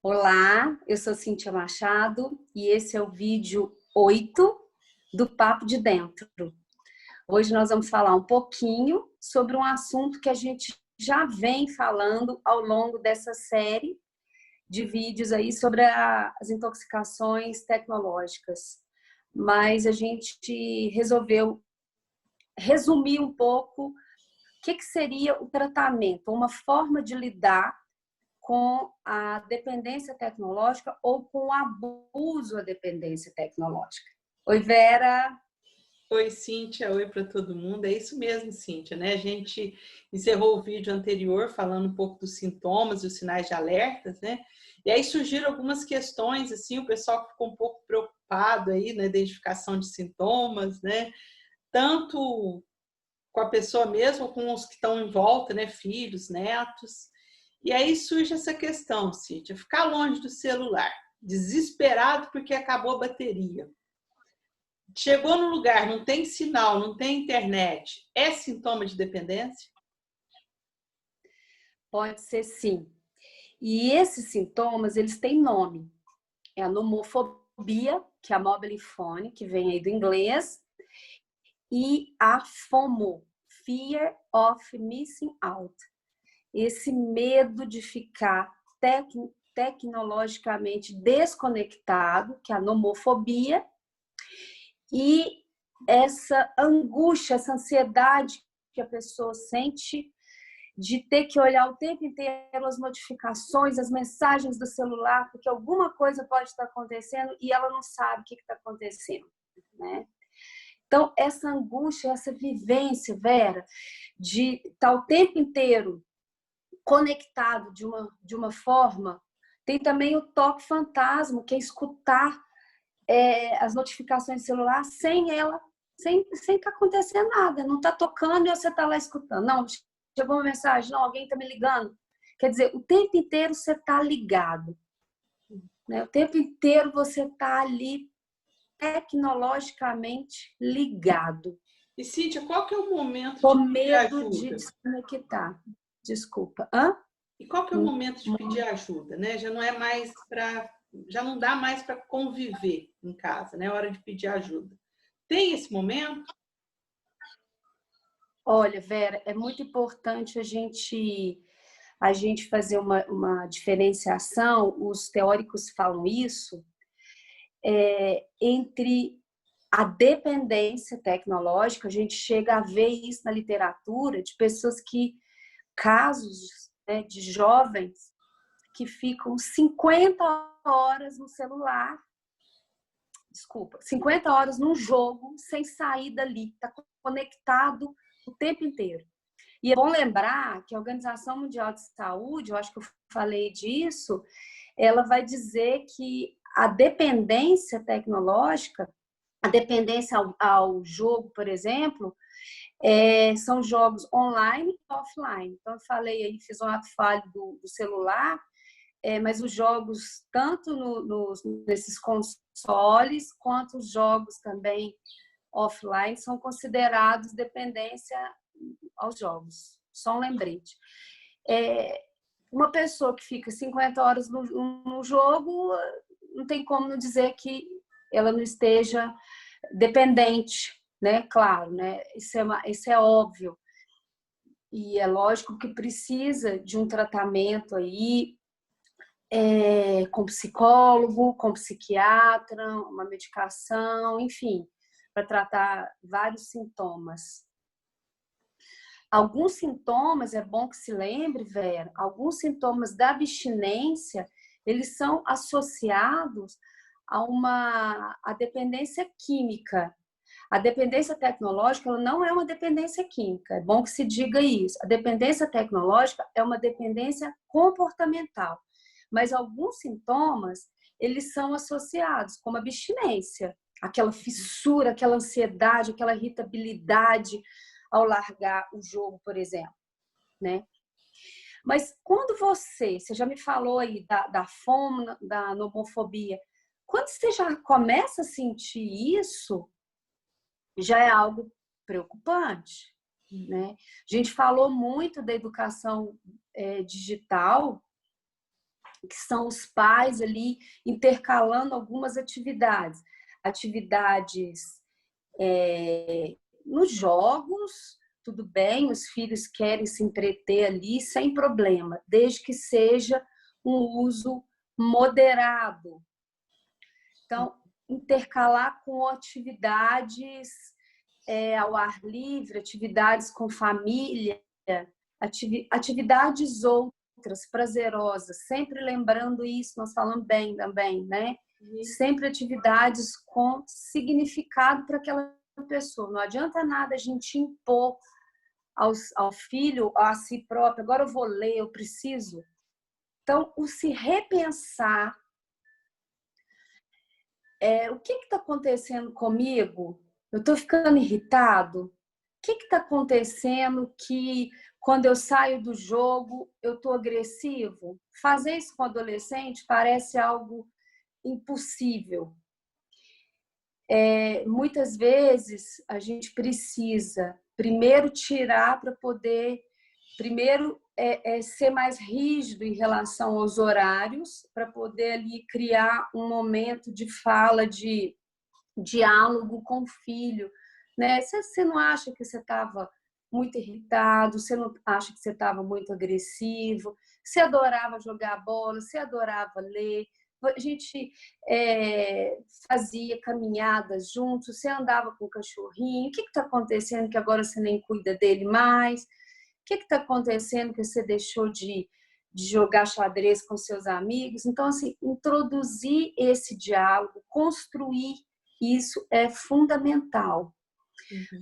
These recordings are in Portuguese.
Olá, eu sou Cíntia Machado e esse é o vídeo 8 do Papo de Dentro. Hoje nós vamos falar um pouquinho sobre um assunto que a gente já vem falando ao longo dessa série de vídeos aí sobre as intoxicações tecnológicas. Mas a gente resolveu resumir um pouco o que seria o tratamento, uma forma de lidar com a dependência tecnológica ou com o abuso da dependência tecnológica. Oi, Vera. Oi, Cíntia. Oi para todo mundo. É isso mesmo, Cíntia, né? A gente encerrou o vídeo anterior falando um pouco dos sintomas e os sinais de alertas, né? E aí surgiram algumas questões, assim, o pessoal ficou um pouco preocupado aí na identificação de sintomas, né? Tanto com a pessoa mesma, com os que estão em volta, né? Filhos, netos. E aí surge essa questão, Cíntia, ficar longe do celular, desesperado porque acabou a bateria. Chegou no lugar, não tem sinal, não tem internet, é sintoma de dependência? Pode ser sim. E esses sintomas, eles têm nome. É a nomofobia, que é a mobile phone, que vem aí do inglês, e a FOMO, Fear of Missing Out. Esse medo de ficar tecnologicamente desconectado, que é a nomofobia, e essa angústia, essa ansiedade que a pessoa sente de ter que olhar o tempo inteiro as notificações, as mensagens do celular, porque alguma coisa pode estar acontecendo e ela não sabe o que está acontecendo, né? Então, essa angústia, essa vivência, Vera, de estar o tempo inteiro conectado de uma forma, tem também o toque fantasma, que é escutar as notificações do celular sem estar acontecendo nada. Não está tocando e você está lá escutando. Não, chegou uma mensagem, não, alguém está me ligando. Quer dizer, o tempo inteiro você está ligado. Né? O tempo inteiro você está ali tecnologicamente ligado. E, Cíntia, qual que é o momento Com de pedir medo de ajuda? desconectar. Desculpa. Hã? E qual que é o momento de pedir ajuda, né? Já não é mais para, já não dá mais para conviver em casa, né? É hora de pedir ajuda. Tem esse momento? Olha, Vera, é muito importante a gente fazer uma diferenciação, os teóricos falam isso, entre a dependência tecnológica, a gente chega a ver isso na literatura, de pessoas casos, né, de jovens que ficam 50 horas no celular, 50 horas num jogo, sem sair dali, está conectado o tempo inteiro. E é bom lembrar que a Organização Mundial de Saúde, eu acho que eu falei disso, ela vai dizer que a dependência tecnológica, a dependência ao jogo, por exemplo, são jogos online e offline. Então, eu falei aí, fiz um ato falho do celular, mas os jogos, tanto nesses consoles, quanto os jogos também offline, são considerados dependência aos jogos. Só um lembrete. Uma pessoa que fica 50 horas no jogo, não tem como não dizer que ela não esteja dependente, né? Claro, né? Isso é óbvio. E é lógico que precisa de um tratamento aí com psicólogo, com psiquiatra, uma medicação, enfim, para tratar vários sintomas. Alguns sintomas, é bom que se lembre, Vera, alguns sintomas da abstinência, eles são associados a dependência química. A dependência tecnológica ela não é uma dependência química, é bom que se diga isso. A dependência tecnológica é uma dependência comportamental, mas alguns sintomas, eles são associados, como abstinência, aquela fissura, aquela ansiedade, aquela irritabilidade, ao largar o jogo, por exemplo, né? Mas quando você já me falou aí da fome, da nomofobia, quando você já começa a sentir isso, já é algo preocupante, né? A gente falou muito da educação digital que são os pais ali intercalando algumas atividades. Atividades nos jogos, tudo bem, os filhos querem se entreter ali sem problema, desde que seja um uso moderado. Então, intercalar com atividades ao ar livre, atividades com família, atividades outras, prazerosas, sempre lembrando isso, nós falamos bem também, né? Sempre atividades com significado para aquela pessoa. Não adianta nada a gente impor ao filho, a si próprio, agora eu vou ler, eu preciso. Então, o se repensar, o que está acontecendo comigo? Eu estou ficando irritado? O que está acontecendo que quando eu saio do jogo eu estou agressivo? Fazer isso com o adolescente parece algo impossível. Muitas vezes a gente precisa primeiro tirar para poder, ser mais rígido em relação aos horários, para poder ali criar um momento de fala, de diálogo com o filho, né? Você não acha que você estava muito irritado, você não acha que você estava muito agressivo, você adorava jogar bola, você adorava ler, a gente fazia caminhadas juntos, você andava com o cachorrinho, o que está acontecendo que agora você nem cuida dele mais? O que está acontecendo que você deixou de jogar xadrez com seus amigos? Então, assim, introduzir esse diálogo, construir isso é fundamental.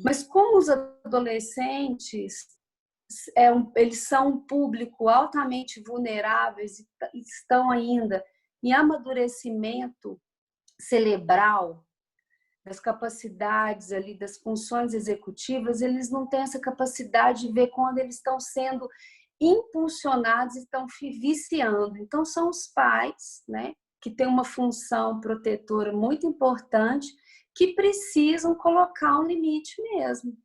Mas como os adolescentes eles são um público altamente vulneráveis e estão ainda em amadurecimento cerebral, das capacidades ali, das funções executivas, eles não têm essa capacidade de ver quando eles estão sendo impulsionados e estão viciando. Então, são os pais, né, que têm uma função protetora muito importante, que precisam colocar um limite mesmo.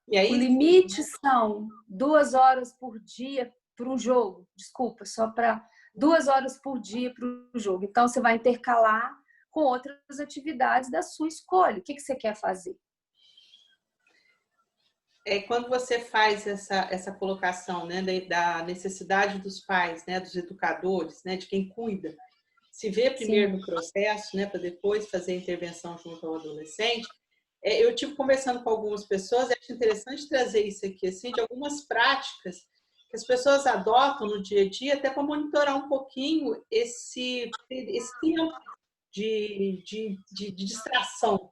E aí, o limite são 2 horas por dia para um jogo, desculpa, só para 2 horas por dia para o jogo. Então, você vai intercalar com outras atividades da sua escolha. O que você quer fazer? Quando você faz essa colocação, né, da necessidade dos pais, né, dos educadores, né, de quem cuida, se vê primeiro no processo, né, para depois fazer a intervenção junto ao adolescente. Eu tive conversando com algumas pessoas, e acho interessante trazer isso aqui, assim, de algumas práticas que as pessoas adotam no dia a dia, até para monitorar um pouquinho esse tempo de distração,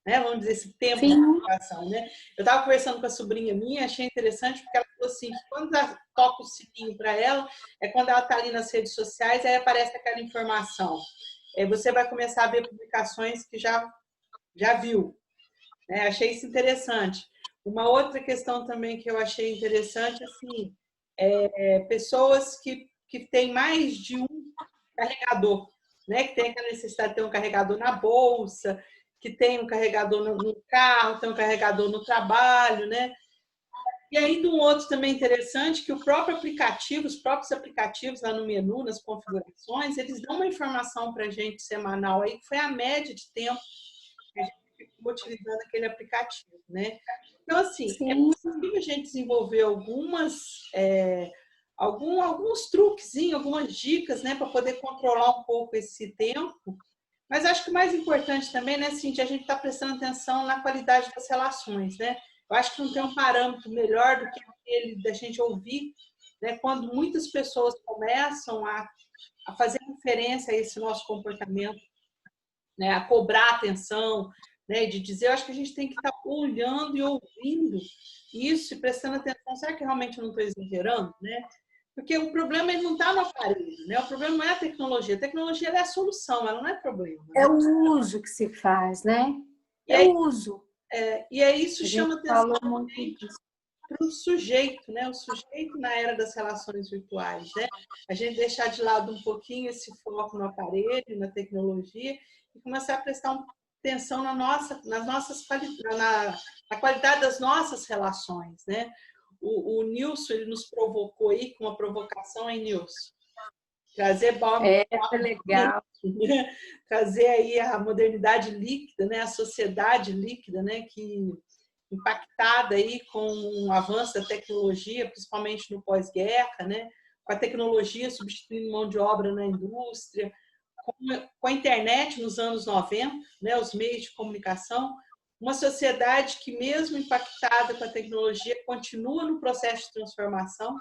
né? Vamos dizer, esse tempo de distração, né? Eu estava conversando com a sobrinha minha, achei interessante, porque ela falou assim, que quando toca o sininho para ela, é quando ela está ali nas redes sociais, aí aparece aquela informação. Você vai começar a ver publicações que já viu. Achei isso interessante. Uma outra questão também que eu achei interessante, assim, pessoas que têm mais de um carregador, né? Que tem aquela necessidade de ter um carregador na bolsa, que tem um carregador no carro, tem um carregador no trabalho, né? E ainda um outro também interessante, que o próprio aplicativo, os próprios aplicativos lá no menu, nas configurações, eles dão uma informação para a gente semanal aí, que foi a média de tempo que a gente ficou utilizando aquele aplicativo, né? Então, assim, é possível a gente desenvolver alguns truquezinhos, algumas dicas, né, para poder controlar um pouco esse tempo. Mas acho que o mais importante também, né, Cíntia, a gente está prestando atenção na qualidade das relações, né? Eu acho que não tem um parâmetro melhor do que aquele da gente ouvir, né, quando muitas pessoas começam a fazer referência a esse nosso comportamento, né, a cobrar atenção, né, de dizer, eu acho que a gente tem que estar olhando e ouvindo isso e prestando atenção, será que realmente eu não estou exagerando, né? Porque o problema ele não está no aparelho, né? O problema não é a tecnologia é a solução, ela não é problema. Né? É o uso que se faz, né? O uso. E aí isso chama atenção para o sujeito, né? O sujeito na era das relações virtuais, né? A gente deixar de lado um pouquinho esse foco no aparelho, na tecnologia e começar a prestar atenção na qualidade das nossas relações, né? O Nilson, ele nos provocou aí com uma provocação, hein, Nilson? Trazer Foi legal. trazer aí a modernidade líquida, né? A sociedade líquida, né? Que impactada aí com o avanço da tecnologia, principalmente no pós-guerra, né? Com a tecnologia substituindo mão de obra na indústria, com a internet nos anos 90, né? Os meios de comunicação, uma sociedade que mesmo impactada com a tecnologia continua no processo de transformação,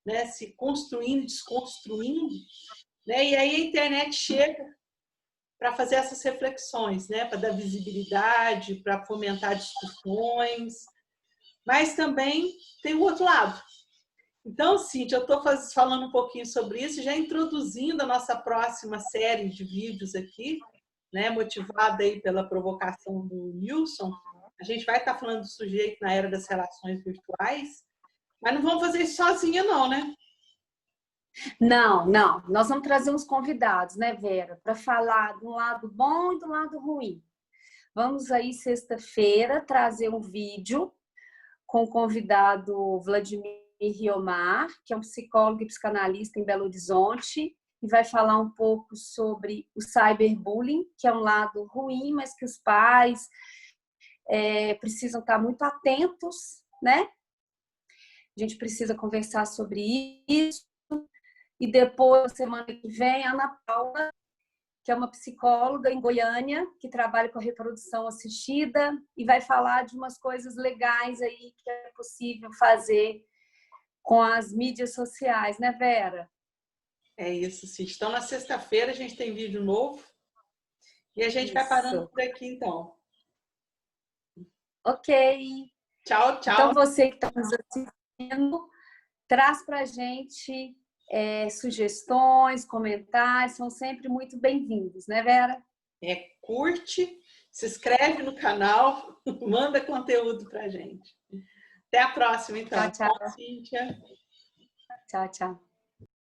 né? Se construindo, desconstruindo, né? E aí a internet chega para fazer essas reflexões, né? Para dar visibilidade, para fomentar discussões, mas também tem o outro lado. Então, Cíntia, eu estou falando um pouquinho sobre isso, já introduzindo a nossa próxima série de vídeos aqui, né? Motivada aí pela provocação do Nilson. A gente vai estar falando do sujeito na era das relações virtuais, mas não vamos fazer isso sozinha, não, né? Não, não. Nós vamos trazer uns convidados, né, Vera, para falar do lado bom e do lado ruim. Vamos aí, sexta-feira, trazer um vídeo com o convidado Vladimir Riomar, que é um psicólogo e psicanalista em Belo Horizonte, e vai falar um pouco sobre o cyberbullying, que é um lado ruim, mas que os pais precisam estar muito atentos, né? A gente precisa conversar sobre isso. E depois, semana que vem, a Ana Paula, que é uma psicóloga em Goiânia, que trabalha com a reprodução assistida e vai falar de umas coisas legais aí que é possível fazer com as mídias sociais, né, Vera? É isso, sim. Então, na sexta-feira, a gente tem vídeo novo e a gente vai parando Isso. por aqui, então. Ok. Tchau, tchau. Então, você que está nos assistindo, traz para a gente sugestões, comentários, são sempre muito bem-vindos, né, Vera? Curte, se inscreve no canal, manda conteúdo para a gente. Até a próxima, então. Tchau, tchau. Cíntia. Tchau, tchau.